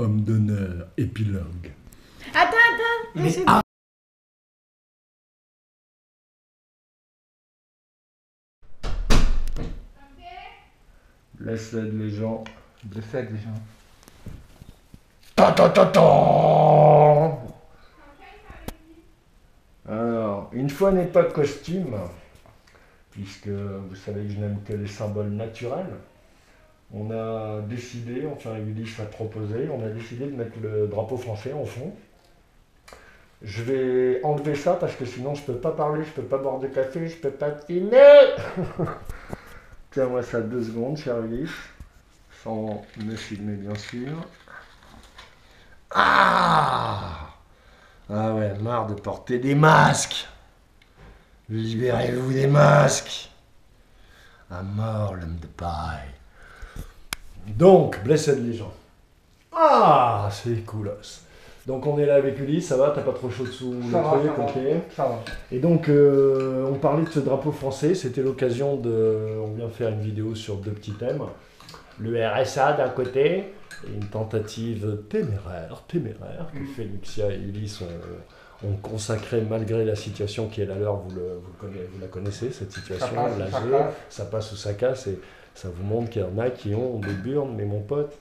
Homme d'honneur, épilogue. Attends. Laisse les gens. Blessé les gens. Alors, une fois n'est pas costume, puisque vous savez que je n'aime que les symboles naturels, on a décidé, enfin Ulysse a proposé, on a décidé de mettre le drapeau français en fond. Je vais enlever ça parce que sinon je peux pas parler, je peux pas boire de café, je peux pas filmer. Tiens-moi ça 2 secondes, cher Ulysse, sans me filmer bien sûr. Ah ouais, marre de porter des masques. Libérez-vous des masques. À mort l'homme de paille. Donc, Blessed Legend. Ah, c'est cool. Donc on est là avec Ulysse, ça va, t'as pas trop chaud dessous le truc, ok. Ça va. Et donc on parlait de ce drapeau français, c'était l'occasion de... On vient faire une vidéo sur 2 petits thèmes. Le RSA d'un côté, et une tentative téméraire que Félixia et Ulysse ont consacré malgré la situation qui est la leur, vous la connaissez cette situation, ça passe ou ça casse, et ça vous montre qu'il y en a qui ont des burnes, mais mon pote.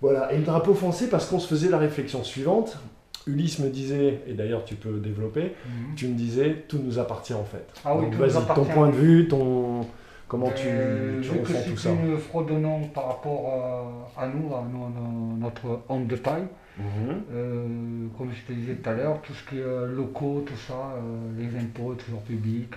Voilà, et le drapeau français, parce qu'on se faisait la réflexion suivante, Ulysse me disait, et d'ailleurs tu peux développer, tu me disais, tout nous appartient en fait. Ah oui, donc vas-y, ton point de vue, comment tu ressens tout ça. C'est une fredonnant par rapport à nous, notre homme de taille. Comme je te disais tout à l'heure, tout ce qui est locaux, tout ça, les impôts, toujours publics.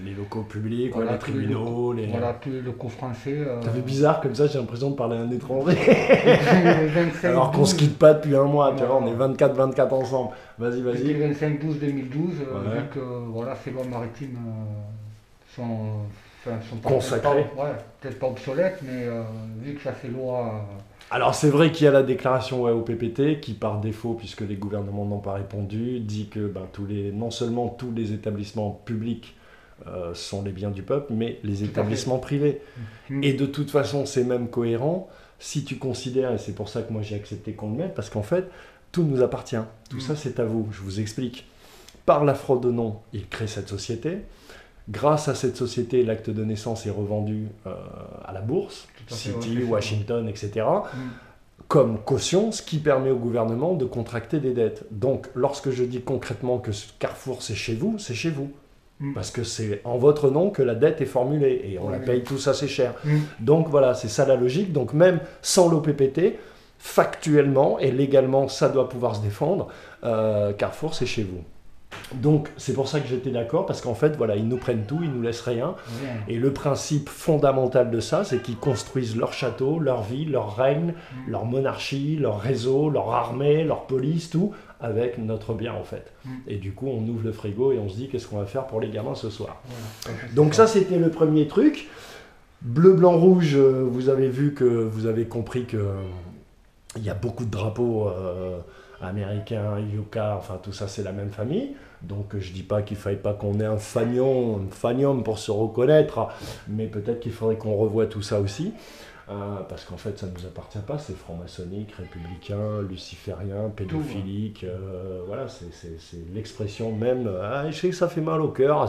Les locaux publics, voilà, les tribunaux, Voilà, tous les locaux français. Ça fait bizarre comme ça, j'ai l'impression de parler à un étranger. 25, Alors qu'on 12, se quitte pas depuis un mois, tu vois, on est 24 ensemble. Vas-y. Depuis 25-12-2012, Ouais. vu que voilà, ces lois maritimes sont pas consacrées. Peut-être pas obsolètes, mais vu que ça fait loi. Alors c'est vrai qu'il y a la déclaration au PPT qui par défaut, puisque les gouvernements n'ont pas répondu, dit que non seulement tous les établissements publics sont les biens du peuple, mais les établissements privés. Et de toute façon c'est même cohérent si tu considères, et c'est pour ça que moi j'ai accepté qu'on le mette, parce qu'en fait tout nous appartient, tout ça c'est à vous, je vous explique. Par la fraude au nom, il crée cette société. Grâce à cette société, l'acte de naissance est revendu à la bourse, City, Washington, etc., comme caution, ce qui permet au gouvernement de contracter des dettes. Donc, lorsque je dis concrètement que Carrefour, c'est chez vous, c'est chez vous. Parce que c'est en votre nom que la dette est formulée, et on la paye tous assez cher. Donc voilà, c'est ça la logique. Donc même sans l'OPPT, factuellement et légalement, ça doit pouvoir se défendre. Carrefour, c'est chez vous. Donc c'est pour ça que j'étais d'accord, parce qu'en fait voilà, ils nous prennent tout, ils nous laissent rien. Et le principe fondamental de ça, c'est qu'ils construisent leur château, leur vie, leur règne, leur monarchie, leur réseau, leur armée, leur police, tout avec notre bien en fait. Et du coup on ouvre le frigo et on se dit qu'est-ce qu'on va faire pour les gamins ce soir. Donc ça c'était le premier truc. Bleu, blanc, rouge, vous avez vu que vous avez compris que il y a beaucoup de drapeaux américains, Yucca, enfin tout ça c'est la même famille. Donc je dis pas qu'il faille pas qu'on ait un fanium pour se reconnaître, mais peut-être qu'il faudrait qu'on revoie tout ça aussi. Parce qu'en fait ça ne nous appartient pas, c'est franc-maçonnique, républicain, luciférien, pédophilique, voilà, c'est l'expression même, je sais que ça fait mal au cœur,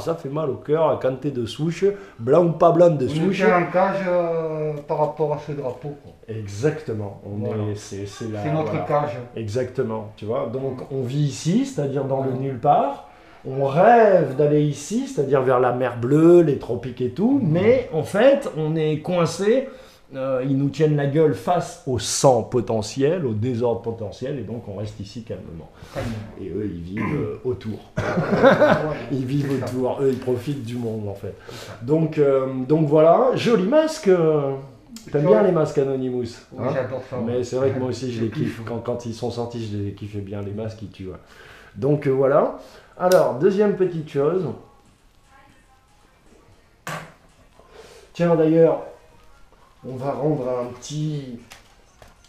quand t'es de souche, blanc ou pas blanc de souche. On tient un cage par rapport à ce drapeau. Quoi. Exactement, c'est notre voilà. cage. Exactement, tu vois, donc on vit ici, c'est-à-dire dans le nulle part, on rêve d'aller ici, c'est-à-dire vers la mer Bleue, les tropiques et tout, mais en fait on est coincé. Ils nous tiennent la gueule face au sang potentiel, au désordre potentiel, et donc on reste ici calmement. Et eux, ils vivent autour. Ils vivent autour, eux, ils profitent du monde en fait. Donc voilà, joli masque. T'aimes bien les masques Anonymous, Oui, j'adore ça. Mais c'est vrai que moi aussi je les kiffe. Quand ils sont sortis, je les kiffais bien, les masques, ils tuent. Donc voilà. Alors, deuxième petite chose. Tiens d'ailleurs, on va rendre un petit...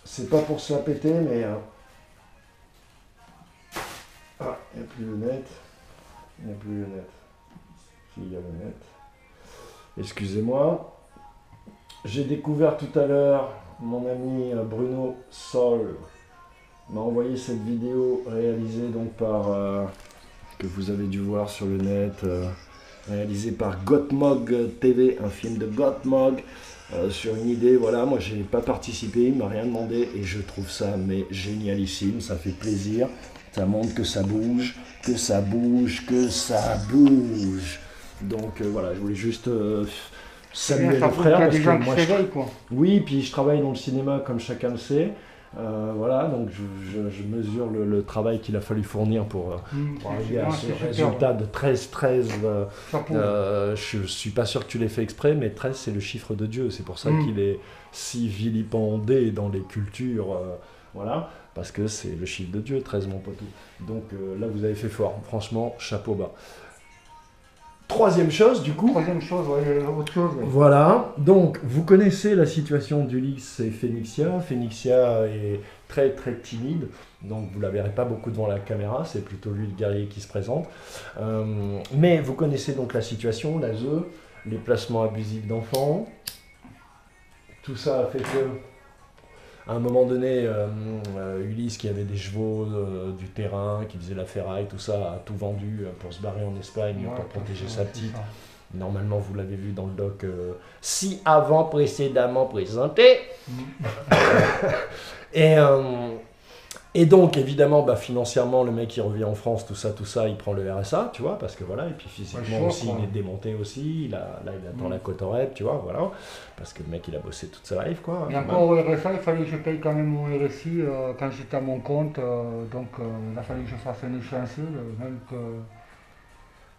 C'est pas pour se la péter, mais... Ah, il n'y a plus le net. Il n'y a plus le net. Si, il y a le net. Excusez-moi. J'ai découvert tout à l'heure mon ami Bruno Sol m'a envoyé cette vidéo réalisée donc par, que vous avez dû voir sur le net, réalisée par Gottmog TV, un film de Gottmog, sur une idée, voilà, moi j'ai pas participé, il m'a rien demandé et je trouve ça mais génialissime, ça fait plaisir, ça montre que ça bouge, que ça bouge, que ça bouge. Donc voilà, je voulais juste saluer le frère parce que moi oui, puis je travaille dans le cinéma comme chacun le sait. Voilà, donc je mesure le travail qu'il a fallu fournir pour arriver à ce résultat de 13. Je ne suis pas sûr que tu l'aies fait exprès, mais 13 c'est le chiffre de Dieu. C'est pour ça qu'il est si vilipendé dans les cultures. Voilà, parce que c'est le chiffre de Dieu, 13 mon poteau. Donc là vous avez fait fort, franchement, chapeau bas. Troisième chose, du coup. Troisième chose, ouais, autre chose. Ouais. Voilà, donc vous connaissez la situation d'Ulysse et Phénixia. Phénixia est très très timide, donc vous ne la verrez pas beaucoup devant la caméra, c'est plutôt lui le guerrier qui se présente. Mais vous connaissez donc la situation, la ZE, les placements abusifs d'enfants. Tout ça a fait que, à un moment donné, Ulysse, qui avait des chevaux, du terrain, qui faisait la ferraille, tout ça, a tout vendu pour se barrer en Espagne, pour protéger sa petite. Normalement, vous l'avez vu dans le doc, si avant précédemment présenté. Et donc, évidemment, financièrement, le mec, il revient en France, tout ça, il prend le RSA, tu vois, parce que voilà, et puis physiquement aussi, il est démonté aussi, là, il attend la cotorette, tu vois, voilà, parce que le mec, il a bossé toute sa life, quoi. Et encore au RSA, il fallait que je paye quand même mon RSI quand j'étais à mon compte, donc il a fallu que je fasse un échéancier, même que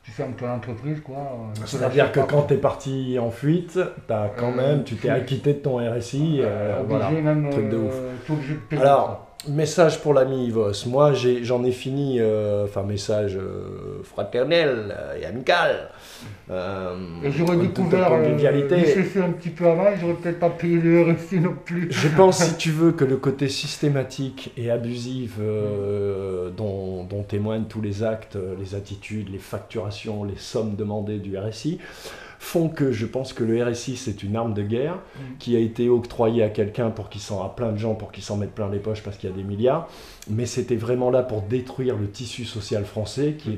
tu fermes ton entreprise, quoi. C'est-à-dire que quand tu es parti en fuite, t'as quand même, tu t'es acquitté de ton RSI, voilà, même, truc de ouf. Tout obligé de payer. Alors, message pour l'ami Yvos, moi j'en ai fini, message fraternel et amical. Et j'aurais découvert l'ICC un petit peu avant, j'aurais peut-être pas payé le RSI non plus. Je pense, si tu veux, que le côté systématique et abusif dont témoignent tous les actes, les attitudes, les facturations, les sommes demandées du RSI, font que je pense que le RSI c'est une arme de guerre qui a été octroyée à quelqu'un à plein de gens pour qu'ils s'en mettent plein les poches parce qu'il y a des milliards, mais c'était vraiment là pour détruire le tissu social français qui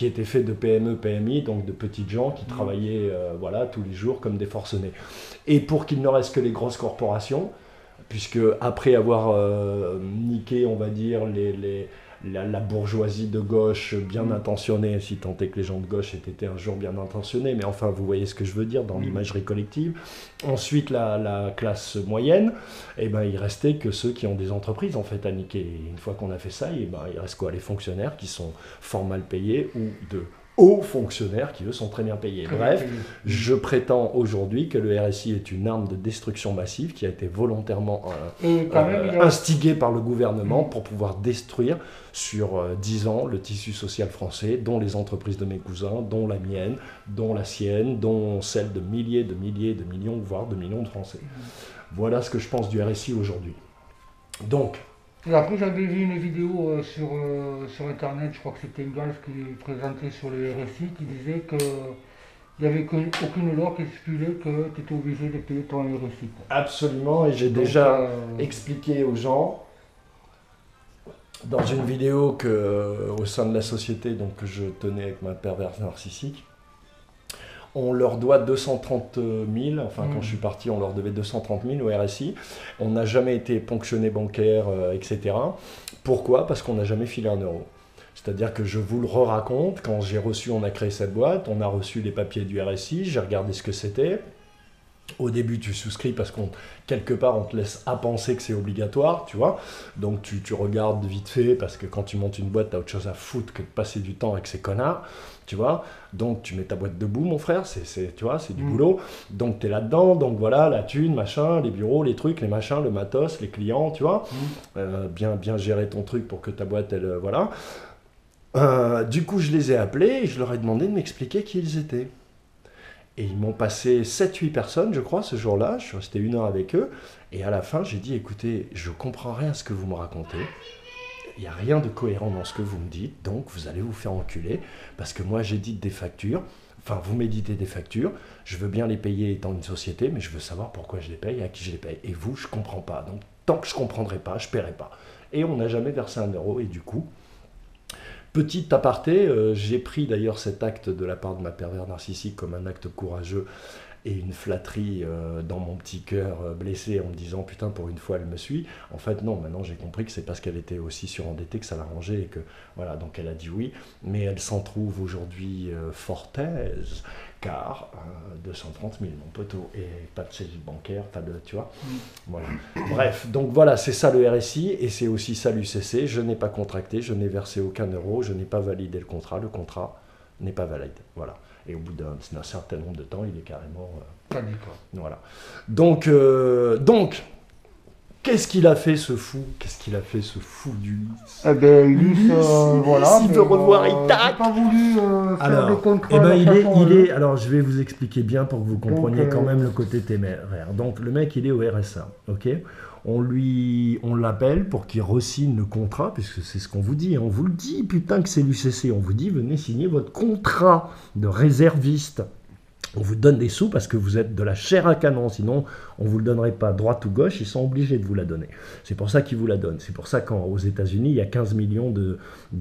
était fait de PME, PMI, donc de petites gens qui travaillaient tous les jours comme des forcenés. Et pour qu'il ne reste que les grosses corporations, puisque après avoir niqué, on va dire, la bourgeoisie de gauche bien intentionnée, si tant est que les gens de gauche aient été un jour bien intentionnés, mais enfin vous voyez ce que je veux dire dans l'imagerie collective. Ensuite la classe moyenne, il restait que ceux qui ont des entreprises en fait à niquer. Et une fois qu'on a fait ça, il reste quoi? Les fonctionnaires qui sont fort mal payés ou de hauts fonctionnaires qui eux sont très bien payés. Bref, je prétends aujourd'hui que le RSI est une arme de destruction massive qui a été volontairement instigée par le gouvernement pour pouvoir détruire sur 10 ans le tissu social français, dont les entreprises de mes cousins, dont la mienne, dont la sienne, dont celle de milliers, de millions, voire de millions de Français. Voilà ce que je pense du RSI aujourd'hui. Donc, et après, j'avais vu une vidéo sur Internet, je crois que c'était une Galf qui présentait sur le RSI, qui disait qu'il n'y avait aucune loi qui stipulait que tu étais obligé de payer ton RSI. Absolument, et j'ai déjà expliqué aux gens, dans une vidéo au sein de la société que je tenais avec ma perverse narcissique, on leur doit 230 000, quand je suis parti, on leur devait 230 000 au RSI. On n'a jamais été ponctionné bancaire, etc. Pourquoi? Parce qu'on n'a jamais filé un euro. C'est-à-dire que je vous le raconte, quand on a créé cette boîte, on a reçu les papiers du RSI, j'ai regardé ce que c'était. Au début, tu souscris parce quelque part, on te laisse à penser que c'est obligatoire, tu vois. Donc, tu regardes vite fait parce que quand tu montes une boîte, tu as autre chose à foutre que de passer du temps avec ces connards, tu vois. Donc, tu mets ta boîte debout, mon frère, c'est du boulot. Donc, tu es là-dedans, donc voilà, la thune, machin, les bureaux, les trucs, les machins, le matos, les clients, tu vois. Bien gérer ton truc pour que ta boîte, elle, voilà. Du coup, je les ai appelés et je leur ai demandé de m'expliquer qui ils étaient. Et ils m'ont passé 7-8 personnes, je crois, ce jour-là. Je suis resté 1 heure avec eux. Et à la fin, j'ai dit, écoutez, je ne comprends rien à ce que vous me racontez. Il n'y a rien de cohérent dans ce que vous me dites. Donc, vous allez vous faire enculer. Parce que moi, j'édite des factures. Enfin, vous m'éditez des factures. Je veux bien les payer étant une société, mais je veux savoir pourquoi je les paye et à qui je les paye. Et vous, je ne comprends pas. Donc, tant que je ne comprendrai pas, je ne paierai pas. Et on n'a jamais versé 1 euro. Et du coup, petit aparté, j'ai pris d'ailleurs cet acte de la part de ma pervers narcissique comme un acte courageux et une flatterie dans mon petit cœur blessé en me disant putain pour une fois elle me suit. En fait non, maintenant j'ai compris que c'est parce qu'elle était aussi surendettée que ça l'arrangeait et que voilà, donc elle a dit oui, mais elle s'en trouve aujourd'hui fort aise car 230 000 mon poteau et pas de saisie bancaire, pas de, tu vois. Voilà. Bref, donc voilà, c'est ça le RSI et c'est aussi ça l'UCC. Je n'ai pas contracté, je n'ai versé aucun euro, je n'ai pas validé le contrat n'est pas valide. Voilà. Et au bout d'un certain nombre de temps, il est carrément... voilà. Donc, qu'est-ce qu'il a fait ce fou? Qu'est-ce qu'il a fait ce fou d'Ulysse? Eh ben, Ulysse, voilà. S'il veut revoir, il tac. J'ai pas voulu faire le contrat. Eh ben, il est... alors, je vais vous expliquer bien pour que vous compreniez quand même le côté téméraire. Donc, le mec, il est au RSA, ok? On l'appelle pour qu'il re-signe le contrat, puisque c'est ce qu'on vous dit. On vous le dit, putain, que c'est l'UCC. On vous dit, venez signer votre contrat de réserviste. On vous donne des sous parce que vous êtes de la chair à canon. Sinon, on ne vous le donnerait pas droite ou gauche. Ils sont obligés de vous la donner. C'est pour ça qu'ils vous la donnent. C'est pour ça qu'aux États-Unis, il y a 15 millions de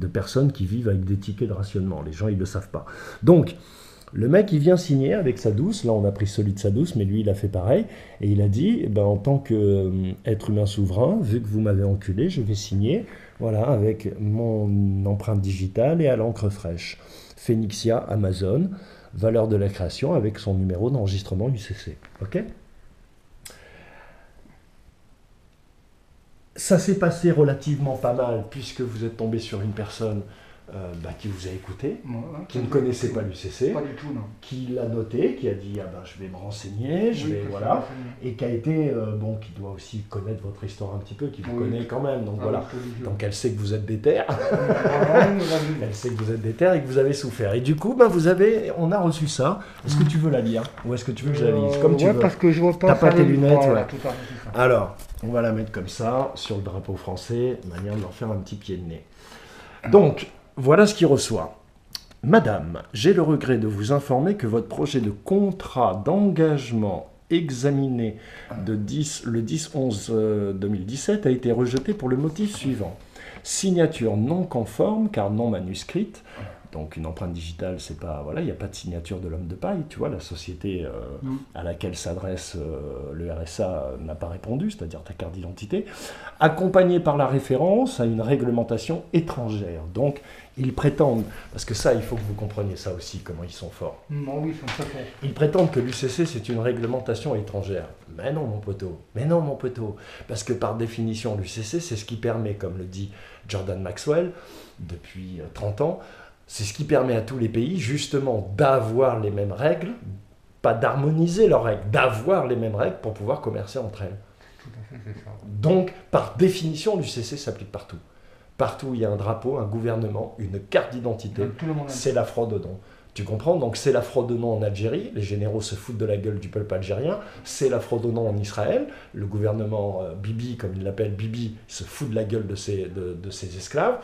personnes qui vivent avec des tickets de rationnement. Les gens, ils ne le savent pas. Donc, le mec, il vient signer avec sa douce. Là, on a pris celui de sa douce, mais lui, il a fait pareil. Et il a dit, ben, en tant qu'être humain souverain, vu que vous m'avez enculé, je vais signer, voilà, avec mon empreinte digitale et à l'encre fraîche. Phoenixia, Amazon, valeur de la création avec son numéro d'enregistrement UCC. Ok ? Ça s'est passé relativement pas mal, puisque vous êtes tombé sur une personne qui vous a écouté, qui ne connaissait pas l'UCC, qui l'a noté, qui a dit ah ben, je vais me renseigner, voilà, et qui a été qui doit aussi connaître votre histoire un petit peu, qui vous connaît quand même, donc voilà. Donc elle sait que vous êtes déter, elle sait que vous êtes déter et que vous avez souffert. Et du coup, on a reçu ça. Est-ce que tu veux la lire ou est-ce que tu veux que je la lise comme tu veux? Parce que je vois pas. T'as pas tes lunettes, voilà, ouais. Alors, on va la mettre comme ça sur le drapeau français, manière de leur faire un petit pied de nez. Donc. Voilà ce qu'il reçoit. Madame, j'ai le regret de vous informer que votre projet de contrat d'engagement examiné le 10-11-2017 a été rejeté pour le motif suivant. Signature non conforme car non manuscrite. Donc une empreinte digitale, c'est pas, voilà, il n'y a pas de signature de l'homme de paille, tu vois, la société à laquelle s'adresse le RSA n'a pas répondu, c'est-à-dire ta carte d'identité, accompagnée par la référence à une réglementation étrangère. Donc ils prétendent, parce que ça, il faut que vous compreniez ça aussi, comment ils sont forts. Oui, ils sont très forts. Ils prétendent que l'UCC, c'est une réglementation étrangère. Mais non, mon poteau, parce que par définition, l'UCC, c'est ce qui permet, comme le dit Jordan Maxwell, depuis 30 ans, c'est ce qui permet à tous les pays, justement, d'avoir les mêmes règles, pas d'harmoniser leurs règles, d'avoir les mêmes règles pour pouvoir commercer entre elles. Tout à fait, c'est ça. Donc, par définition, l'UCC s'applique partout. Partout où il y a un drapeau, un gouvernement, une carte d'identité, c'est la fraude aux dons. Tu comprends? Donc c'est la fraude aux dons en Algérie, les généraux se foutent de la gueule du peuple algérien, c'est la fraude aux dons en Israël, le gouvernement Bibi, comme il l'appelle Bibi, se fout de la gueule de ses esclaves.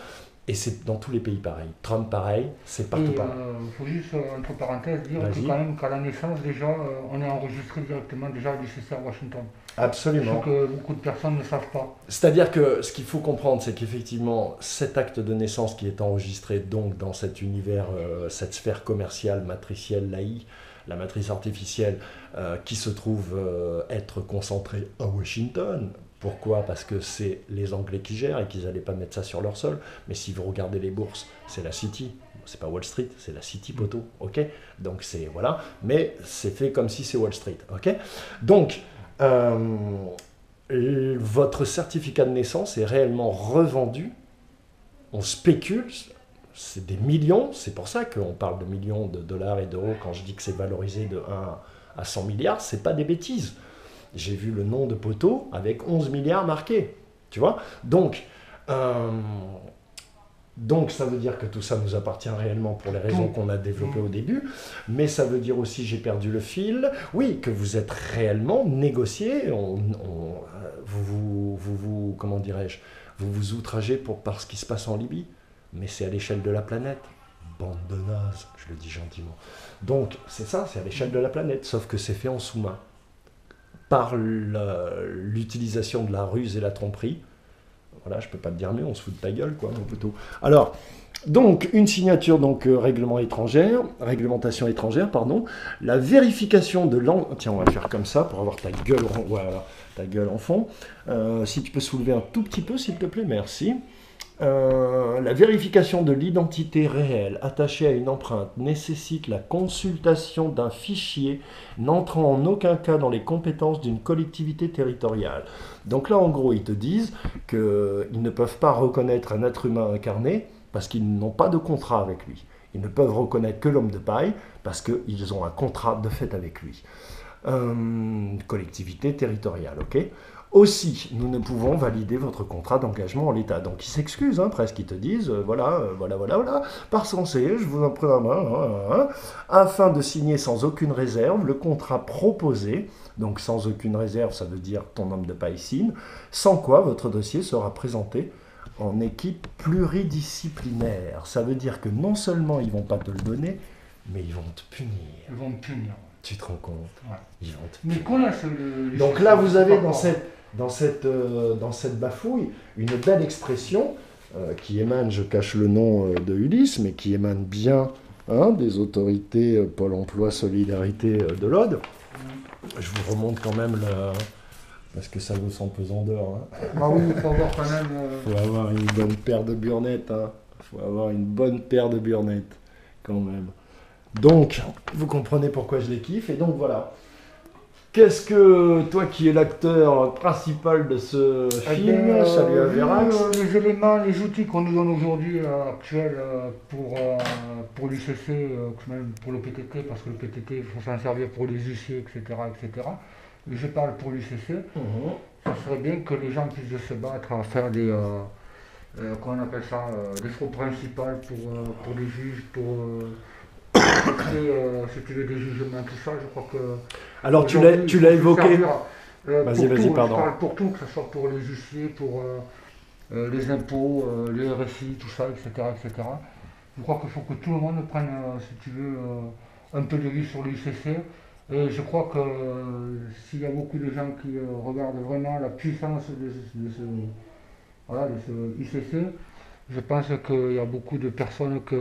Et c'est dans tous les pays pareil. Trump pareil, c'est partout pareil. Il faut juste, entre parenthèses, dire que quand même qu'à la naissance, déjà, on est enregistré directement déjà à l'UCC à Washington. Absolument. Ce que beaucoup de personnes ne savent pas. C'est-à-dire que ce qu'il faut comprendre, c'est qu'effectivement, cet acte de naissance qui est enregistré donc dans cet univers, cette sphère commerciale, matricielle, l'AI, la matrice artificielle, qui se trouve être concentrée à Washington. Pourquoi? Parce que c'est les Anglais qui gèrent et qu'ils n'allaient pas mettre ça sur leur sol. Mais si vous regardez les bourses, c'est la City. C'est pas Wall Street, c'est la City, poteau. Ok? Donc c'est, voilà. Mais c'est fait comme si c'est Wall Street. Ok? Donc, votre certificat de naissance est réellement revendu. On spécule. C'est des millions. C'est pour ça qu'on parle de millions de dollars et d'euros quand je dis que c'est valorisé de 1 à 100 milliards. C'est pas des bêtises. J'ai vu le nom de poteau avec 11 milliards marqués, tu vois. Donc, ça veut dire que tout ça nous appartient réellement pour les raisons qu'on a développées au début, mais ça veut dire aussi, j'ai perdu le fil, oui, que vous êtes réellement négocié, comment dirais-je, vous vous outragez par ce qui se passe en Libye, mais c'est à l'échelle de la planète. Bande de nazes, je le dis gentiment. Donc, c'est ça, c'est à l'échelle de la planète, sauf que c'est fait en sous-main. Par l'utilisation de la ruse et la tromperie, voilà, je peux pas te dire mieux, on se fout de ta gueule, quoi, mon poteau. Alors, donc, une signature, donc, réglementation étrangère, pardon, la vérification de tiens, on va faire comme ça, pour avoir ta gueule, voilà, ta gueule en fond. Si tu peux soulever un tout petit peu, s'il te plaît, merci. La vérification de l'identité réelle attachée à une empreinte nécessite la consultation d'un fichier n'entrant en aucun cas dans les compétences d'une collectivité territoriale. Donc là, en gros, ils te disent qu'ils ne peuvent pas reconnaître un être humain incarné parce qu'ils n'ont pas de contrat avec lui. Ils ne peuvent reconnaître que l'homme de paille parce qu'ils ont un contrat de fait avec lui. Collectivité territoriale, ok ? Aussi, nous ne pouvons valider votre contrat d'engagement en l'état. Donc ils s'excusent, presque, ils te disent, voilà, par censé, je vous en prie la main, afin de signer sans aucune réserve le contrat proposé, donc sans aucune réserve, ça veut dire ton homme de paille signe, sans quoi votre dossier sera présenté en équipe pluridisciplinaire. Ça veut dire que non seulement ils ne vont pas te le donner, mais ils vont te punir. Ils vont me punir. Tu te rends compte? Ouais. Ils vont te Mais punir. connaissent Donc là, vous avez dans cette bafouille une belle expression qui émane, je cache le nom de Ulysse, mais qui émane bien des autorités Pôle emploi Solidarité de l'Aude. Je vous remonte quand même parce que ça vous sent pesandeur. Ah oui, il faut avoir quand même... Il faut avoir une bonne paire de burnettes. Faut avoir une bonne paire de burnettes, quand même. Donc, vous comprenez pourquoi je les kiffe. Et donc, voilà. Qu'est-ce que, toi qui es l'acteur principal de ce film, salut à Verax, les éléments, les outils qu'on nous donne aujourd'hui, actuels, pour l'UCC, même pour le PTT, parce que le PTT, il faut s'en servir pour les huissiers, etc., etc. Mais je parle pour l'UCC. Ça serait bien que les gens puissent se battre à faire des... comment on appelle ça, des fraudes principales pour les juges, pour... si tu veux des jugements, tout ça, je crois que... Alors tu l'as évoqué. Vas-y, pardon. Je parle pour tout, que ce soit pour les huissiers, pour les impôts, les RSI, tout ça, etc., etc. Je crois qu'il faut que tout le monde prenne, si tu veux, un peu de vue sur l'UCC. Et je crois que s'il y a beaucoup de gens qui regardent vraiment la puissance de ce ICC, je pense qu'il y a beaucoup de personnes qui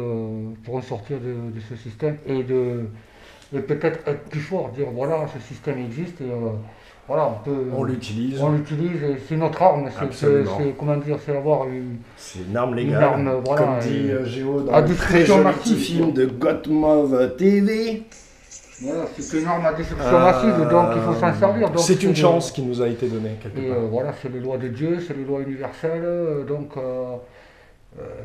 pourront sortir de ce système et peut-être être plus fort, dire voilà, ce système existe et voilà, on l'utilise. On l'utilise et c'est notre arme, comment dire, c'est avoir c'est une arme légale, arme, voilà, comme dit Géo dans le très joli petit film de Gotmov TV. Voilà, c'est une arme à destruction massive, donc il faut s'en servir. C'est une chance qui nous a été donnée quelque part. Voilà, c'est les lois de Dieu, c'est les lois universelles, donc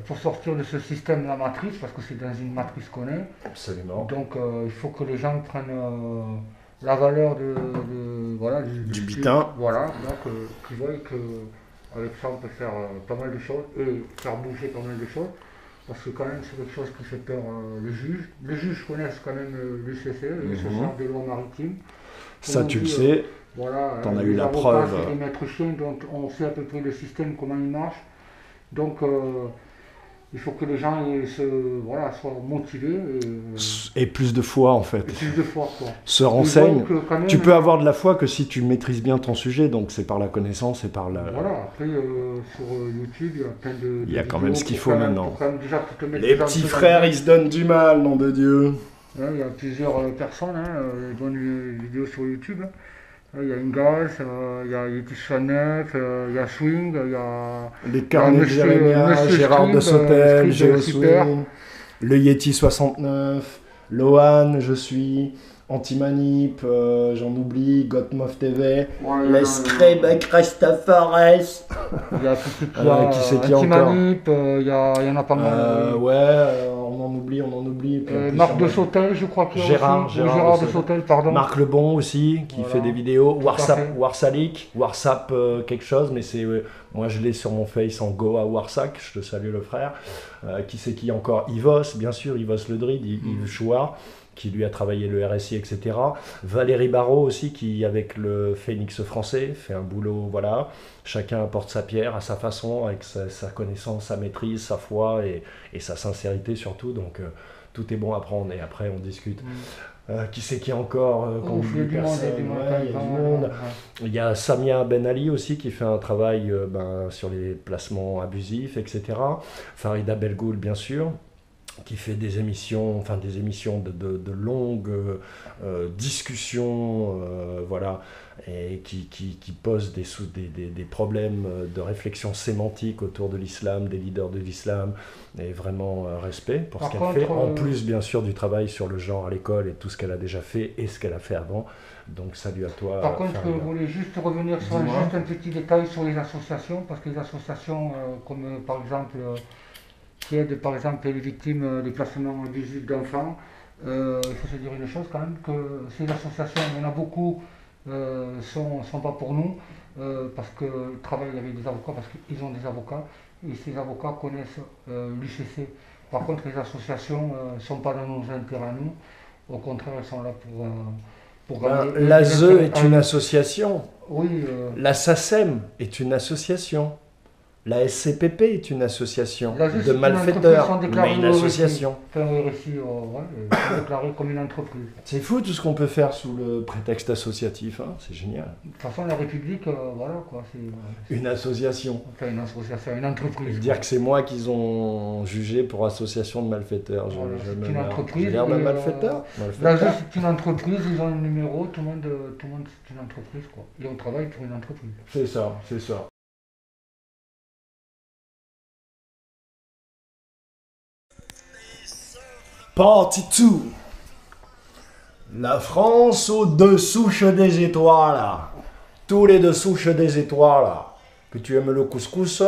pour sortir de ce système de la matrice, parce que c'est dans une matrice qu'on est. Absolument. Donc il faut que les gens prennent la valeur du butin. Voilà, donc qu'ils voient qu'avec ça on peut faire pas mal de choses et faire bouger pas mal de choses. Parce que quand même c'est quelque chose qui fait peur les juges. Les juges connaissent quand même l'UCC, l'Association des lois maritimes. Ça tu le sais, voilà, t'en as eu la preuve. C'est des maîtres chiens, donc on sait à peu près le système, comment il marche. Donc il faut que les gens soient motivés. Et plus de foi en fait. Plus de foi, quoi. Se renseignent. Tu peux avoir de la foi que si tu maîtrises bien ton sujet, donc c'est par la connaissance et par la... Voilà, après sur YouTube, il y a plein de... Il y a quand même ce qu'il faut maintenant. Les petits frères, ils se donnent du mal, nom de Dieu. Ouais, il y a plusieurs personnes qui donnent des vidéos sur YouTube. Il y a Ingalls, il y a Yeti 69, il y a Swing, il y a... Les carnets de Jérémia, Gérard de Sautel, Géo Swing, le Yeti 69, Lohan, je suis, Antimanip, j'en oublie, Gotmov TV, les Skrebek Restafares. Il y a qui c'est qui Antimanip, il y en a pas mal. On en oublie. Marc de Sautel, je crois qu'il y a Gérard de Sautel, pardon. Marc Lebon aussi, qui fait des vidéos. Warsap quelque chose, mais c'est moi je l'ai sur mon face en Goa Warsac, je te salue le frère. Qui c'est qui encore? Yvos, bien sûr, Yvos Le Dride, Yves Chouard, qui lui a travaillé le RSI, etc. Valérie Barrault aussi, qui avec le Phénix français fait un boulot, voilà. Chacun apporte sa pierre à sa façon, avec sa connaissance, sa maîtrise, sa foi et sa sincérité surtout. Donc tout est bon à prendre et après on discute. Qui c'est qui encore qu'on Ouf, il y a oublie du monde, il y a personne. du monde, Ouais, par il y a du exemple, monde. ouais. Il y a Samia Ben Ali aussi qui fait un travail sur les placements abusifs, etc. Farida Belgoul, bien sûr, qui fait des émissions, enfin des émissions de longues discussions, voilà, et qui posent des problèmes de réflexion sémantique autour de l'islam, des leaders de l'islam, et vraiment respect pour Par ce qu'elle contre, fait, en plus bien sûr du travail sur le genre à l'école et tout ce qu'elle a déjà fait et ce qu'elle a fait avant. Donc salut à toi. par contre, je Farida. voulais juste revenir sur Dis-moi. juste un petit détail sur les associations, parce que les associations, comme par exemple, qui aident par exemple les victimes des placements abusifs d'enfants, il faut se dire une chose quand même, que ces associations, il y en a beaucoup, sont pas pour nous, parce qu'ils travaillent avec des avocats, parce qu'ils ont des avocats, et ces avocats connaissent l'UCC. Par contre, les associations ne sont pas dans nos intérêts à nous, au contraire, elles sont là pour Ben, gagner l'ASE des est une association. Oui, La SACEM est une association. La SCPP est une association l'ASE, c'est de une malfaiteurs, entreprise, sont déclarés mais une au RSI. association. Enfin, au RSI, sont déclarés comme une entreprise. C'est fou tout ce qu'on peut faire sous le prétexte associatif, hein, c'est génial. De toute façon, la République, voilà quoi, c'est Une association. enfin, une association, une Et entreprise. dire que c'est moi qu'ils ont jugé pour association de malfaiteurs. Voilà, Je c'est me une marre. entreprise J'ai l'air d'un et, malfaiteur. L'ASE, c'est une entreprise, ils ont un numéro, tout le monde c'est une entreprise quoi. Et on travaille pour une entreprise. C'est ça, c'est ça. Partie 2. La France aux souches des étoiles. Tous les souches des étoiles. Que tu aimes le couscous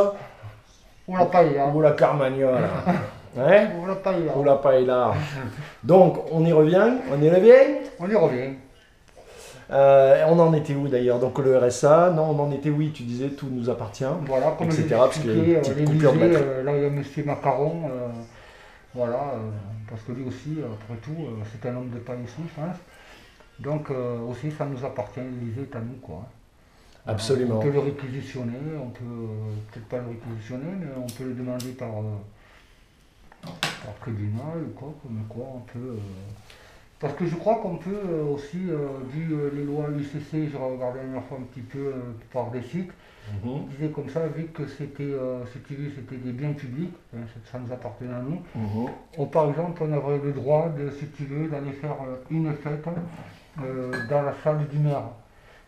Ou la paella. ou la carmagnole. Hein Ou la paella. Ou la paella. Donc, on y revient. On y revient. On y revient. On en était où d'ailleurs? Donc le RSA, non, on en était, oui, tu disais tout nous appartient. Voilà, comme etc., je parce qu'il y a une l'expliquais, petite les coupure de musées, batterie. là il y a Monsieur Macaron, voilà, parce que lui aussi, après tout, c'est un homme de paille aussi, je pense. Donc aussi, ça nous appartient, l'Élysée est à nous, quoi. Absolument. On peut le réquisitionner, on peut peut-être pas le réquisitionner, mais on peut le demander par tribunal ou quoi, comme quoi on peut. Parce que je crois qu'on peut aussi, vu les lois UCC, je regardais la dernière fois un petit peu par des sites, Mhm. il disait comme ça, vu que c'était, si tu veux, c'était des biens publics, hein, ça nous appartenait à nous. Par exemple, on aurait le droit, si tu veux, d'aller faire une fête dans la salle du maire,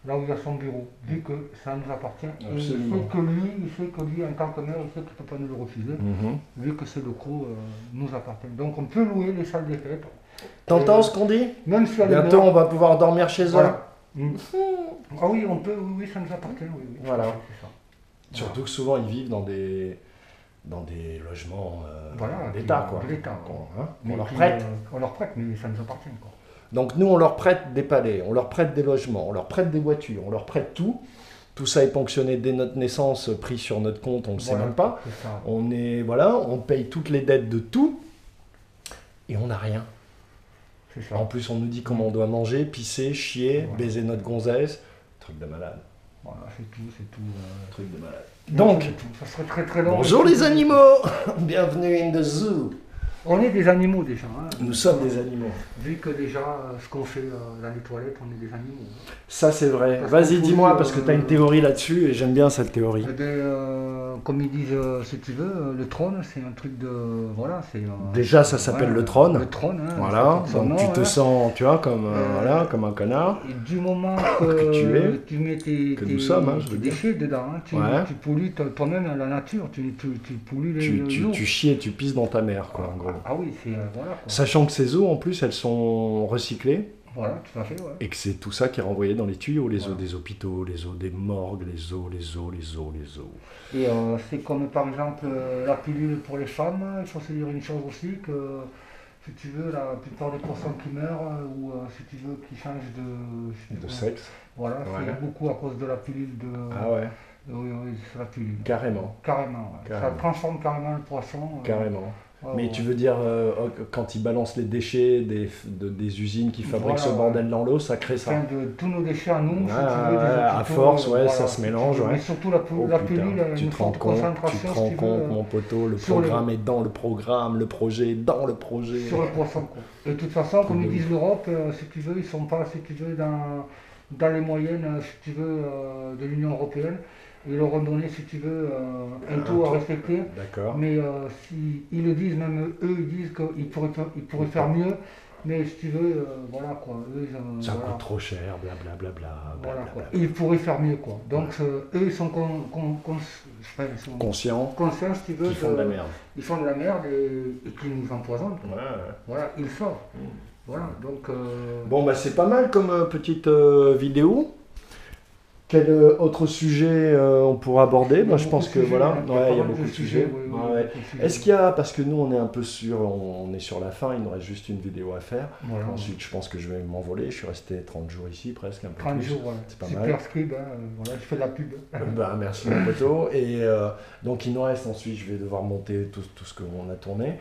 là où il y a son bureau, vu que ça nous appartient. Et Absolument. il sait que lui, en tant que maire, il sait qu'il ne peut pas nous le refuser, Mhm. vu que ces locaux nous appartiennent. Donc on peut louer les salles des fêtes. T'entends ce qu'on dit? Même si elle est Bientôt, morte, on va pouvoir dormir chez eux. voilà. Ah oui, on peut, oui, ça nous appartient, oui. Oui. Voilà. C'est ça. Surtout que souvent, ils vivent dans des logements Voilà, d'État, qui- quoi. de l'État, Donc, quoi. on leur qui, prête. on leur prête, mais ça nous appartient, quoi. Donc nous, on leur prête des palais, on leur prête des logements, on leur prête des voitures, on leur prête tout. Tout ça est ponctionné dès notre naissance, pris sur notre compte, on ne le sait Voilà, même pas. c'est ça. On paye toutes les dettes de tout et on n'a rien. C'est ça. En plus, on nous dit comment on doit manger, pisser, chier, Voilà. baiser notre gonzesse. Truc de malade. Voilà, c'est tout, c'est tout. Truc de malade. Non, Donc, c'est tout. Ça serait très très long. bonjour les animaux. Bienvenue in the zoo. On est des animaux déjà. Hein. Nous sommes des animaux. Vu que déjà, ce qu'on fait dans les toilettes, on est des animaux. Ça, c'est vrai. Parce Vas-y, qu'on dis-moi, pollue, parce que tu as une théorie là-dessus et j'aime bien cette théorie. Eh bien, comme ils disent, si tu veux, le trône, c'est un truc de. Voilà, c'est. Déjà, ça s'appelle le trône. Le trône, hein, Voilà, c'est son donc nom, tu te hein. sens, tu vois, comme, voilà, comme un connard. Et du moment Que tu es, tu mets tes, que nous sommes, hein, je tes veux dire. déchets dedans, hein, Ouais. tu pollues toi-même la nature, tu pollues l'eau. Tu chies et tu pisses dans ta mère, quoi, en gros. Ah oui, c'est. Voilà, quoi. Sachant que ces eaux, en plus, elles sont recyclées Voilà, tout à fait, ouais. et que c'est tout ça qui est renvoyé dans les tuyaux, les eaux Voilà. des hôpitaux, les eaux des morgues, les eaux. Et c'est comme par exemple la pilule pour les femmes, il faut se dire une chose aussi, que si tu veux, la plupart des personnes qui meurent, ou si tu veux, qui changent De sexe. voilà, Ouais. c'est beaucoup à cause de la pilule de. Ah ouais, Oui, oui, c'est la pilule. carrément, Carrément, ouais. Ça Carrément. transforme carrément le poisson. carrément. Mais tu veux dire, quand ils balancent les déchets des usines qui fabriquent ce bordel dans l'eau, ça crée ça. Enfin, de tous nos déchets à nous, si tu veux, à force, ça se mélange. Mais surtout la pilule, tu une te rends forte compte, concentration, si tu veux, mon poteau, le programme est dans le programme, le projet est dans le projet. Sur le poisson, quoi. Et de toute façon, comme ils disent l'Europe, si tu veux, ils sont pas, si tu veux, dans les moyennes, si tu veux, de l'Union européenne. Ils leur ont donné, si tu veux, un taux à respecter. D'accord. Mais si, ils le disent, même eux, ils disent qu'ils pourraient faire mieux. Mais si tu veux, voilà quoi. Eux, ça coûte trop cher, blablabla. Voilà quoi. Ils pourraient faire mieux quoi. Donc eux, ils sont conscients, si tu veux. Ils font de la merde. Ils font de la merde et qu'ils nous empoisonnent. Ouais. Voilà, ils le savent. Voilà, donc. Bon, bah c'est pas mal comme petite vidéo. Quel autre sujet on pourra aborder? Je pense que voilà, il y a beaucoup de sujets. Est-ce qu'il y a, parce que nous on est un peu on est sur la fin, il nous reste juste une vidéo à faire. Voilà. Ensuite, je pense que je vais m'envoler. Je suis resté 30 jours ici, presque un peu 30 plus. jours, ouais. C'est pas Super mal. scribe, voilà, je fais de la pub. Merci mon poteau. Et donc il nous reste ensuite, je vais devoir monter tout ce qu'on a tourné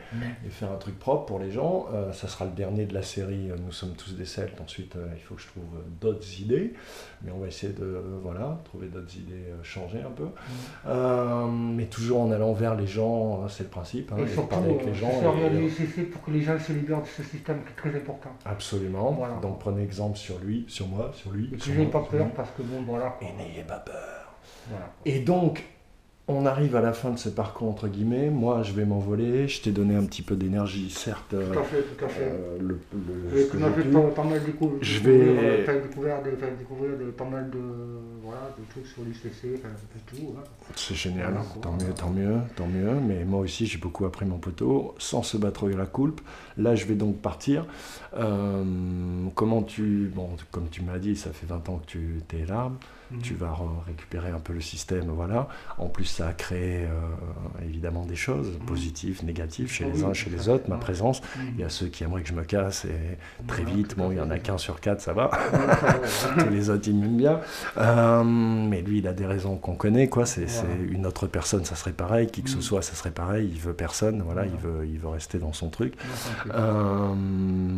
et faire un truc propre pour les gens. Ça sera le dernier de la série Nous sommes tous des Celtes. Ensuite, il faut que je trouve d'autres idées, mais on va essayer de trouver d'autres idées, changer un peu. Mais toujours en allant vers les gens, c'est le principe. Et surtout, parler avec les gens. Servir de l'UCC pour que les gens se libèrent de ce système qui est très important. Absolument. Voilà. Donc prenez exemple sur lui, sur moi, sur lui. Et n'ayez pas peur parce que bon, voilà. Et n'ayez pas peur. Voilà. Et donc, on arrive à la fin de ce parcours entre guillemets. Moi, je vais m'envoler. Je t'ai donné un petit peu d'énergie, certes. Tout à fait, tout à fait. Tu m'as fait pas mal découvrir. Je vais. Découvrir pas mal de trucs sur l'UCC, tout. Hein. C'est génial. Voilà, tant mieux. Mais moi aussi, j'ai beaucoup appris mon poteau, sans se battre la coulpe. Là, je vais donc partir. Comme tu m'as dit, ça fait 20 ans que tu es là. Tu vas récupérer un peu le système, voilà. En plus, ça a créé évidemment des choses positives, négatives chez les uns, chez les autres, ma présence. Il y a ceux qui aimeraient que je me casse et très vite, bon, il y en a qu'un sur 4, ça va. Tous les autres, ils m'aiment bien. Mais lui, il a des raisons qu'on connaît, quoi. C'est une autre personne, ça serait pareil. Qui que ce soit, ça serait pareil. Il veut personne, voilà. Il veut rester dans son truc.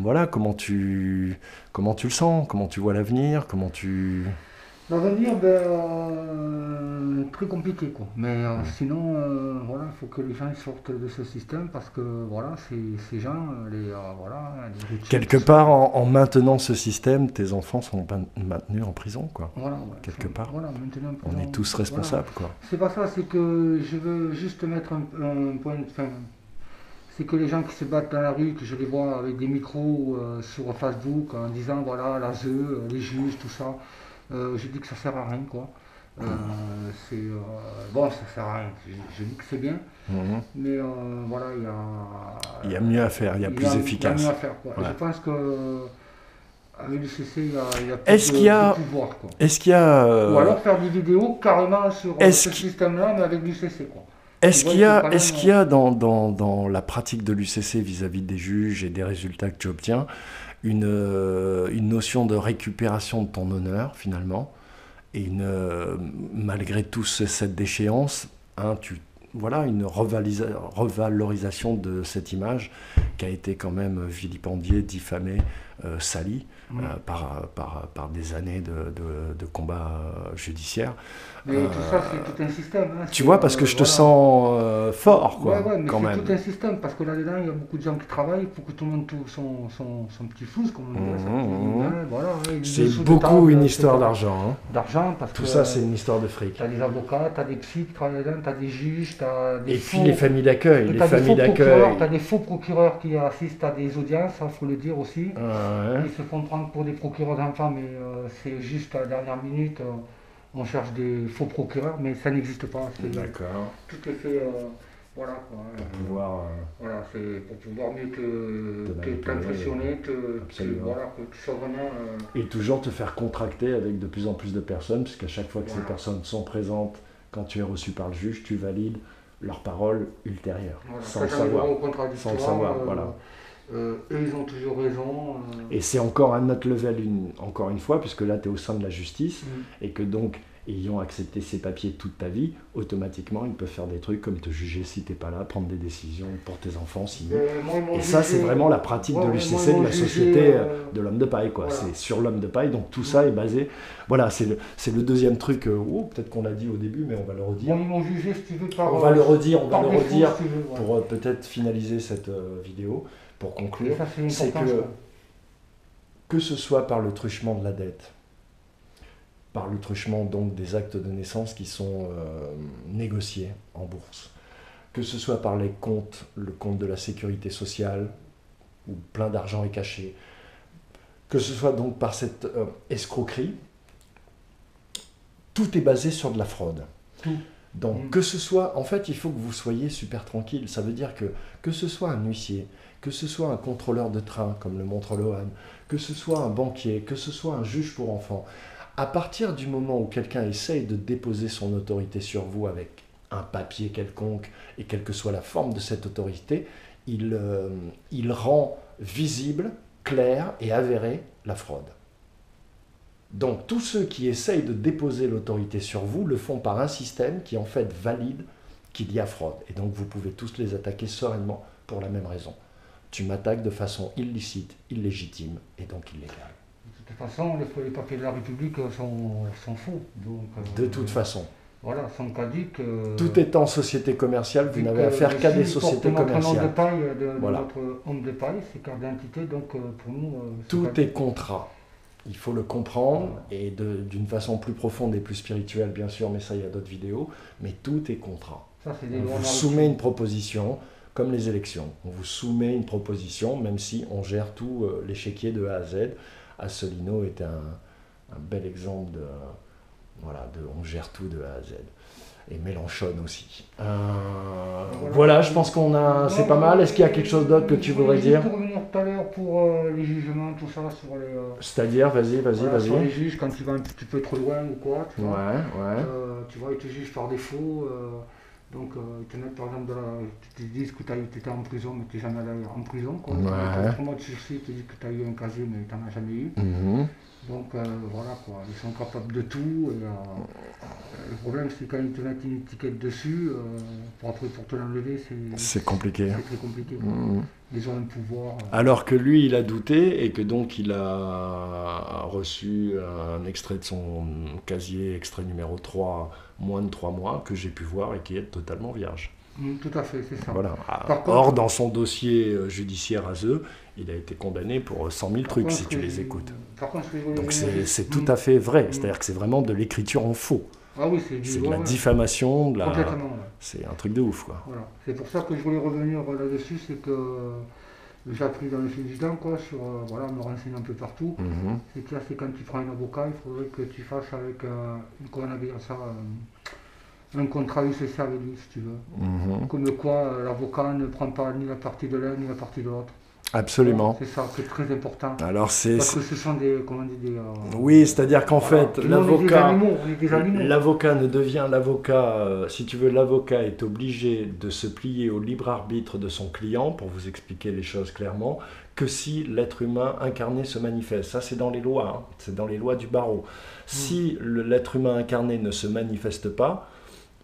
Voilà, comment tu le sens? Comment tu vois l'avenir? L'avenir, très compliqué quoi. Mais sinon, voilà, il faut que les gens sortent de ce système parce que voilà, ces gens, les quelque part, en maintenant ce système, tes enfants sont maintenus en prison, quoi. Voilà, quelque part. Voilà, maintenant, on est tous responsables, quoi. C'est pas ça, c'est que je veux juste mettre un point de fin. C'est que les gens qui se battent dans la rue, que je les vois avec des micros sur Facebook en disant voilà, l'ASE, les juges, tout ça. Je dis que ça sert à rien quoi. Bon, ça sert à rien. Je dis que c'est bien, mais voilà, il y a mieux à faire, il y a plus efficace. Il y a mieux à faire quoi. Ouais. Je pense que avec l'UCC, il y a plus de pouvoir quoi. Est-ce qu'il y a ou alors faire des vidéos carrément sur ce système-là, mais avec l'UCC quoi. Est-ce qu'il y a dans la pratique de l'UCC vis-à-vis des juges et des résultats que tu obtiens une notion de récupération de ton honneur, finalement, et malgré tout cette déchéance, une revalorisation de cette image qui a été quand même vilipendée, diffamée, salie par des années de combat judiciaire. Mais tout ça, c'est tout un système. Hein. Tu vois, parce que je te sens fort, quoi, mais quand même. C'est tout un système, parce que là-dedans, il y a beaucoup de gens qui travaillent pour que tout le monde trouve son petit flouze, comme on dit. C'est beaucoup une histoire d'argent. Hein. D'argent, parce tout ça, c'est une histoire de fric. Tu as des avocats, tu as des psys qui travaillent là-dedans, tu as des juges, tu as des puis les familles d'accueil. Tu as des faux procureurs qui assistent à des audiences, il faut le dire aussi. Ils se font prendre pour des procureurs d'enfants, mais c'est juste à la dernière minute. On cherche des faux procureurs, mais ça n'existe pas. D'accord. Tout est fait, voilà quoi. Voilà, c'est pour pouvoir mieux t'impressionner, que tu sois vraiment. Et toujours te faire contracter avec de plus en plus de personnes, puisqu'à chaque fois que ces personnes sont présentes, quand tu es reçu par le juge, tu valides leurs paroles ultérieures, sans le savoir. Voilà. Eux, ils ont toujours raison. Et c'est encore un autre level, encore une fois, puisque là, tu es au sein de la justice, et que donc, ayant accepté ces papiers toute ta vie, automatiquement, ils peuvent faire des trucs comme te juger si tu n'es pas là, prendre des décisions pour tes enfants. Et ça, c'est vraiment la pratique de l'UCC, de la société de l'homme de paille, quoi. Voilà. C'est sur l'homme de paille, donc tout ça est basé... Voilà, c'est le deuxième truc, peut-être qu'on l'a dit au début, mais on va le redire. Ils m'ont jugé, si tu veux, par... On va le redire, si tu veux, pour peut-être finaliser cette vidéo, pour conclure. Ça, c'est que ce soit par le truchement de la dette, par le truchement donc des actes de naissance qui sont négociés en bourse, que ce soit par les comptes, le compte de la sécurité sociale, où plein d'argent est caché, que ce soit donc par cette escroquerie, tout est basé sur de la fraude. Tout. Donc que ce soit, en fait, il faut que vous soyez super tranquille. Ça veut dire que ce soit un huissier, que ce soit un contrôleur de train, comme le montre Lohan, que ce soit un banquier, que ce soit un juge pour enfants, à partir du moment où quelqu'un essaye de déposer son autorité sur vous avec un papier quelconque, et quelle que soit la forme de cette autorité, il rend visible, clair et avéré la fraude. Donc tous ceux qui essayent de déposer l'autorité sur vous le font par un système qui en fait valide qu'il y a fraude. Et donc vous pouvez tous les attaquer sereinement pour la même raison. Tu m'attaques de façon illicite, illégitime et donc illégale. De toute façon, les papiers de la République sont faux. Donc, de toute façon. Voilà, sont caduques. Tout étant société commerciale, vous n'avez affaire qu'à des sociétés commerciales. Notre homme de paille, c'est carte d'identité, donc pour nous... tout est contrat. Il faut le comprendre, et d'une façon plus profonde et plus spirituelle, bien sûr, mais ça, il y a d'autres vidéos, mais tout est contrat. Ça, on vous soumet une proposition, comme les élections. On vous soumet une proposition, même si on gère tout l'échiquier de A à Z. Asselineau était un bel exemple on gère tout de A à Z. Et Mélenchon aussi. Voilà, je pense c'est pas mal. Est-ce qu'il y a quelque chose d'autre que tu voudrais dire? Pour revenir tout à l'heure pour les jugements, tout ça, sur les... C'est-à-dire, vas-y. Sur les juges, quand tu vas un petit peu trop loin ou quoi, tu vois, ouais. Ils te jugent par défaut. Donc, ils te mettent par exemple, ils te disent que tu étais en prison, mais tu n'es jamais allé en prison. Quoi. Autrement, tu te dis que tu as eu un casier, mais tu n'en as jamais eu. Donc, voilà, quoi. Ils sont capables de tout. Et, le problème, c'est quand ils te mettent une étiquette dessus, pour te l'enlever, c'est compliqué. C'est très compliqué. Ils ont un pouvoir. Alors que lui, il a douté et que donc il a reçu un extrait de son casier, extrait numéro 3, moins de 3 mois, que j'ai pu voir et qui est totalement vierge. Tout à fait, c'est ça. Voilà. Or, dans son dossier judiciaire à eux, il a été condamné pour 100 000 trucs, si tu les écoutes. Donc c'est tout à fait vrai, c'est-à-dire que c'est vraiment de l'écriture en faux. Ah oui, c'est de la diffamation, complètement. C'est un truc de ouf, quoi. Voilà. C'est pour ça que je voulais revenir là-dessus, c'est que j'ai appris dans le fil du temps, quoi, sur me renseigner un peu partout. C'est que là, c'est quand tu prends un avocat, il faudrait que tu fasses avec un contrat UCC avec lui, si tu veux. Comme quoi, l'avocat ne prend pas ni la partie de l'un ni la partie de l'autre. Absolument. C'est ça qui est très important. Alors parce que ce sont des... Comment on dit, oui, c'est-à-dire qu'en fait, l'avocat ne devient l'avocat... si tu veux, l'avocat est obligé de se plier au libre arbitre de son client, pour vous expliquer les choses clairement, que si l'être humain incarné se manifeste. Ça, c'est dans les lois, hein. C'est dans les lois du barreau. Si l'être humain incarné ne se manifeste pas,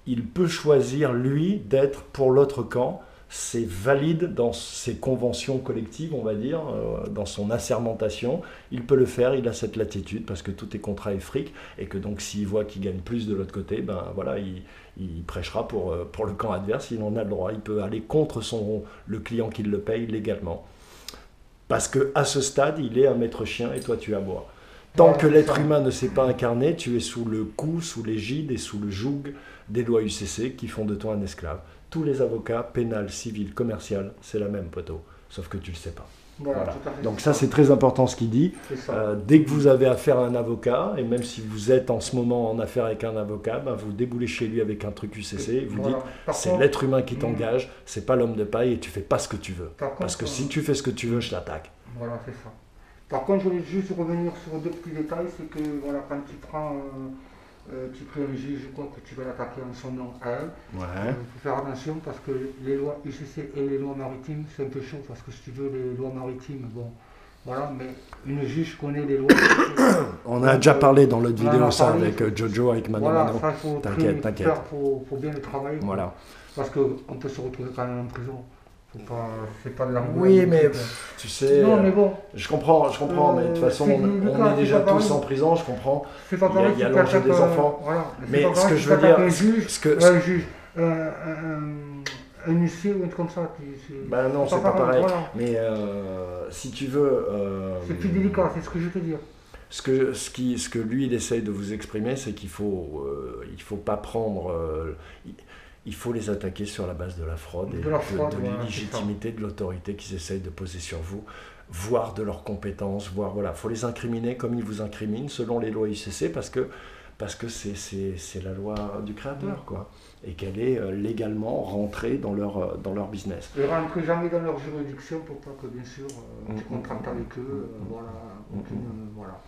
il peut choisir, lui, d'être pour l'autre camp. C'est valide dans ses conventions collectives, on va dire, dans son assermentation. Il peut le faire, il a cette latitude, parce que tout est contrat et fric, et que donc s'il voit qu'il gagne plus de l'autre côté, ben voilà, il prêchera pour le camp adverse, il en a le droit. Il peut aller contre le client qui le paye légalement. Parce qu'à ce stade, il est un maître chien et toi tu es à bois. Tant que l'être humain ne s'est pas incarné, tu es sous le coup, sous l'égide et sous le joug des lois UCC qui font de toi un esclave. Tous les avocats, pénal, civil, commercial, c'est la même, poteau, sauf que tu ne le sais pas. Voilà. Donc ça, c'est très important ce qu'il dit. Dès que vous avez affaire à un avocat, et même si vous êtes en ce moment en affaire avec un avocat, ben vous déboulez chez lui avec un truc UCC, et vous dites, c'est l'être humain qui t'engage, c'est pas l'homme de paille, et tu fais pas ce que tu veux. Parce que si tu fais ce que tu veux, je t'attaque. Voilà, c'est ça. Par contre, je voulais juste revenir sur deux petits détails, c'est que voilà, quand tu prends... tu crées un juge quoi, que tu vas l'attaquer en son nom à elle. Il faut faire attention parce que les lois UCC et les lois maritimes, c'est un peu chaud parce que si tu veux, les lois maritimes, bon, Voilà, mais une juge connaît les lois. On a déjà parlé dans l'autre on en vidéo a ça parlé, avec Jojo, avec Mano Voilà, Mano. ça, il faut T'inquiète, t'inquiète. faut bien le travailler. quoi. Voilà. Parce qu'on peut se retrouver quand même en prison. C'est pas de l'amour. Oui, mais tu sais, Non, mais bon, je comprends, mais de toute façon, on est déjà tous en prison, je comprends. c'est pas pareil. Il y a si l'enjeu t'attaques, des enfants. Voilà. Mais C'est pas ce pareil que si je veux t'attaques dire, un juge, ce que, un juge, un huissier ou un truc comme ça. ben non, c'est pas pareil. Voilà. Mais si tu veux, C'est plus délicat, c'est ce que je veux te dire. ce que lui il essaye de vous exprimer, c'est qu'il faut pas prendre, il faut les attaquer sur la base de la fraude et De la fraude, de voilà, l'illégitimité de l'autorité qu'ils essayent de poser sur vous, voire de leurs compétences, voire voilà, faut les incriminer comme ils vous incriminent selon les lois ICC parce que c'est la loi du créateur quoi, et qu'elle est légalement rentrée dans leur business. Ils ne rentrent jamais dans leur juridiction pour pas que, bien sûr, tu contractes avec eux, voilà, voilà.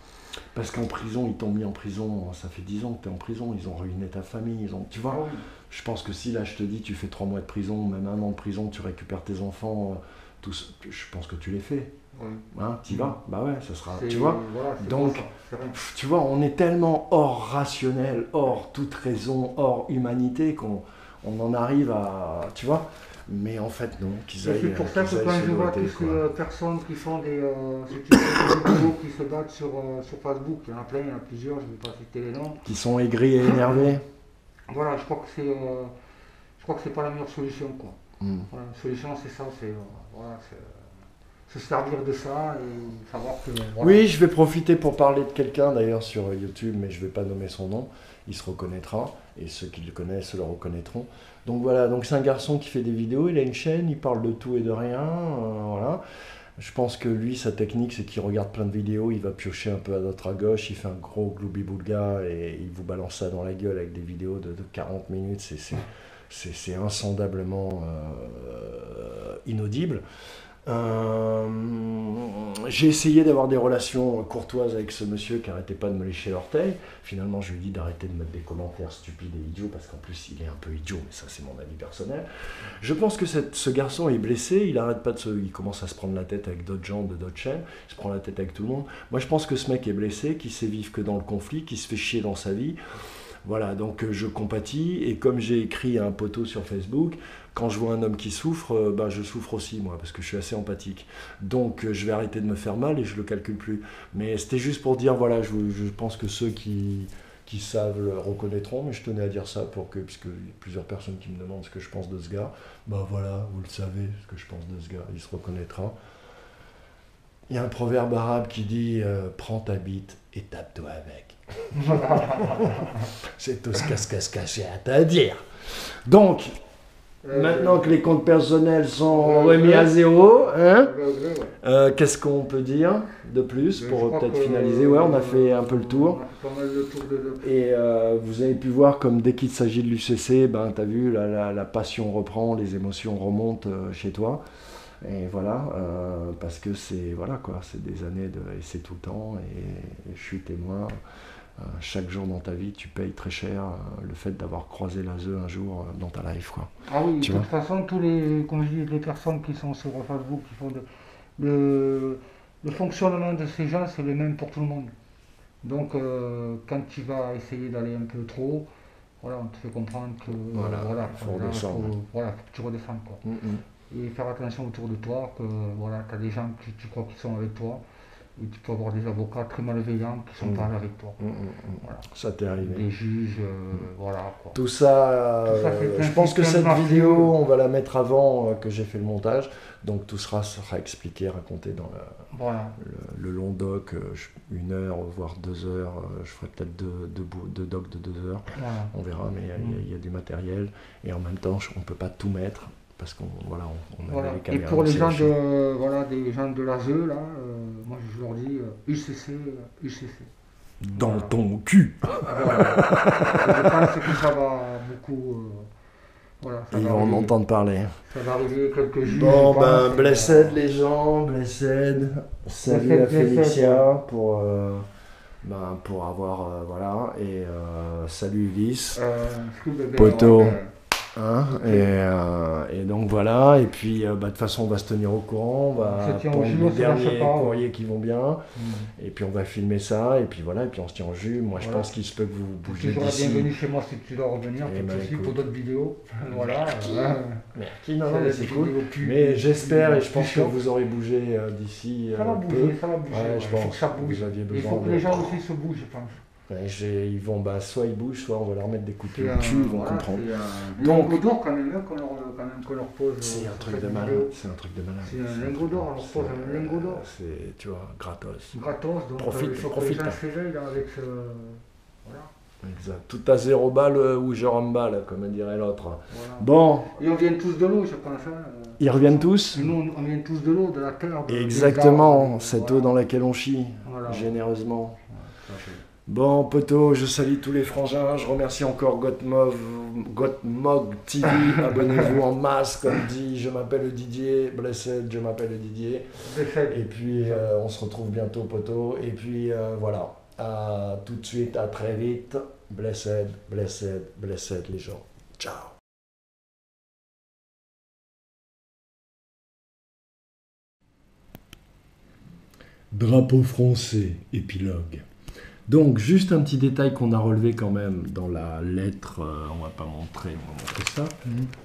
Parce qu'en prison, ils t'ont mis en prison, ça fait 10 ans que tu es en prison, ils ont ruiné ta famille, tu vois. Ah oui. Je pense que si là je te dis tu fais 3 mois de prison, même 1 an de prison, tu récupères tes enfants, je pense que tu les fais. Oui. Hein, t'y vas. Bah ouais, ça sera. C'est- Tu vois. voilà, c'est Donc, pour ça, c'est vrai. Tu vois, on est tellement hors rationnel, hors toute raison, hors humanité qu'on en arrive à. Tu vois. Mais en fait, non, qu'ils Et aillent. c'est pour ça que qu'ils aillent quand se je vois doiter, toutes ces quoi. personnes qui font des vidéos qui se battent sur Facebook, il y en a plein, il y en a plusieurs, je ne vais pas citer les noms. Qui sont aigris et énervés. Voilà, je crois que c'est pas la meilleure solution quoi. Mm. Voilà, la solution c'est ça, voilà, se servir de ça et savoir que voilà. Oui, je vais profiter pour parler de quelqu'un d'ailleurs sur YouTube, mais je ne vais pas nommer son nom. Il se reconnaîtra, et ceux qui le connaissent le reconnaîtront. Donc voilà, donc c'est un garçon qui fait des vidéos, il a une chaîne, il parle de tout et de rien, voilà. Je pense que lui, sa technique, c'est qu'il regarde plein de vidéos, il va piocher un peu à droite à gauche, il fait un gros gloubi-boulga et il vous balance ça dans la gueule avec des vidéos de 40 minutes, c'est insondablement inaudible. J'ai essayé d'avoir des relations courtoises avec ce monsieur qui n'arrêtait pas de me lécher l'orteil. Finalement, je lui ai dit d'arrêter de mettre des commentaires stupides et idiots, parce qu'en plus, il est un peu idiot, mais ça, c'est mon avis personnel. Je pense que ce garçon est blessé, il commence à se prendre la tête avec d'autres gens de d'autres chaînes, il se prend la tête avec tout le monde. Moi, je pense que ce mec est blessé, qu'il sait vivre que dans le conflit, qu'il se fait chier dans sa vie. Voilà, donc je compatis, et comme j'ai écrit à un poteau sur Facebook, quand je vois un homme qui souffre, je souffre aussi moi, parce que je suis assez empathique. Donc je vais arrêter de me faire mal et je le calcule plus. Mais c'était juste pour dire, voilà, je pense que ceux qui savent le reconnaîtront, mais je tenais à dire ça puisque il y a plusieurs personnes qui me demandent ce que je pense de ce gars. Voilà, vous le savez, ce que je pense de ce gars, il se reconnaîtra. Il y a un proverbe arabe qui dit prends ta bite et tape-toi avec. C'est tout ce que j'ai à te dire. Donc, maintenant que les comptes personnels sont remis à zéro, hein, qu'est-ce qu'on peut dire de plus pour peut-être finaliser? Ouais, on a fait un peu le tour. Et vous avez pu voir comme dès qu'il s'agit de l'UCC, tu as vu, la passion reprend, les émotions remontent chez toi. Et voilà, parce que c'est des années et c'est tout le temps, et je suis témoin. Chaque jour dans ta vie, tu payes très cher le fait d'avoir croisé l'ASE un jour dans ta life, quoi. Ah oui, Tu de vois. toute façon, comme je dis, les personnes qui sont sur Facebook, qui font le fonctionnement de ces gens, c'est le même pour tout le monde. Donc, quand tu vas essayer d'aller un peu trop, voilà, on te fait comprendre que faut redescendre. faut que tu redescendes, quoi. Et faire attention autour de toi, que voilà, tu as des gens qui tu crois qui sont avec toi, et tu peux avoir des avocats très malveillants qui sont pas là avec toi. Voilà. Ça t'est arrivé. Des juges, voilà quoi. Tout ça, c'est je pense que système cette mafieux. vidéo, on va la mettre avant que j'ai fait le montage, donc tout sera expliqué, raconté dans Voilà. le long doc, 1 heure, voire 2 heures, je ferai peut-être deux docs de 2 heures, Voilà. on verra, mais il y a du matériel, et en même temps, on ne peut pas tout mettre, parce qu'on Voilà. a les Et caméras. pour les c'est gens chiant. des gens de l'ASE, là, moi je leur dis UCC. Dans Voilà. ton cul. Voilà. Je pense que ça va beaucoup. Voilà, ça Ils va vont en arriver. entendre parler. Ça va arriver quelques juges. Bon, je pense, et, blessed les gens, blessed. Salut à Blessed. Félicia pour avoir, voilà, et salut Ulysse. Scoop, bébé, Poto. ouais, Hein, et donc voilà, et puis de toute façon on va se tenir au courant, on va prendre les derniers courriers qui vont bien, et puis on va filmer ça, et puis voilà, et puis on se tient en jus. Moi je pense qu'il se peut que vous bougez d'ici. Bienvenue chez moi si tu dois revenir, pour d'autres vidéos. Voilà. Merci, non, mais c'est cool. Mais j'espère et je pense que vous aurez bougé d'ici. Ça va bouger, ça va bouger. Ouais, je pense faut que ça bouge. Il faut que les gens aussi se bougent, je pense. Ouais, ils vont, soit ils bougent, soit on va leur mettre des coups de pied au cul, ils vont comprendre. Donc, lingot d'or quand même, qu'on leur pose. C'est un truc de malade. C'est un truc de malade. C'est un lingot d'or, on leur pose un lingot d'or. C'est, tu vois, gratos. Gratos, donc profite, il faut que les gens s'éveillent avec ce. Voilà. Exact. Tout à 0 balles ou je remballe, comme dirait l'autre. Voilà. Bon. Et on vient tous de l'eau, je pense. Ils reviennent tous. Nous, on vient tous de l'eau, de la terre. Exactement, cette eau dans laquelle on chie, généreusement. Bon, poteau, je salue tous les frangins. Je remercie encore Gotmog TV. Abonnez-vous en masse, comme dit. Je m'appelle Didier. Blessed, je m'appelle Didier. Et puis, on se retrouve bientôt, poteau. Et puis, voilà. À tout de suite, à très vite. Blessed, blessed, blessed, les gens. Ciao. Drapeau français, épilogue. Donc, juste un petit détail qu'on a relevé quand même dans la lettre, on va pas montrer ça,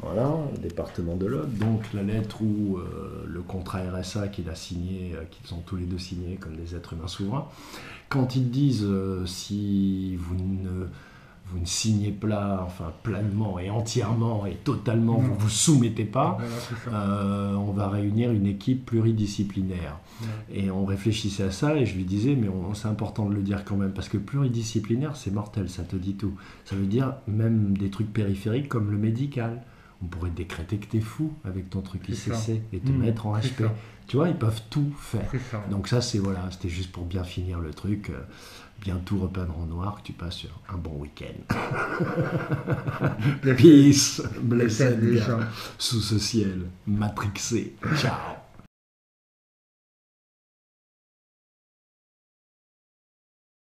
voilà, le département de l'Aude, donc la lettre où le contrat RSA qu'il a signé, qu'ils ont tous les deux signé comme des êtres humains souverains, quand ils disent si vous ne signez pas, pleinement et entièrement et totalement, vous vous soumettez pas, on va réunir une équipe pluridisciplinaire. Et on réfléchissait à ça et je lui disais, mais c'est important de le dire quand même, parce que pluridisciplinaire, c'est mortel, ça te dit tout. Ça veut dire même des trucs périphériques comme le médical. On pourrait décréter que tu es fou avec ton truc ICC et te mettre en HP. Tu vois, ils peuvent tout faire. Donc ça, c'était juste pour bien finir le truc. Bien tout repeindre en noir, que tu passes sur un bon week-end. Peace, blessed, sous ce ciel matrixé. Ciao.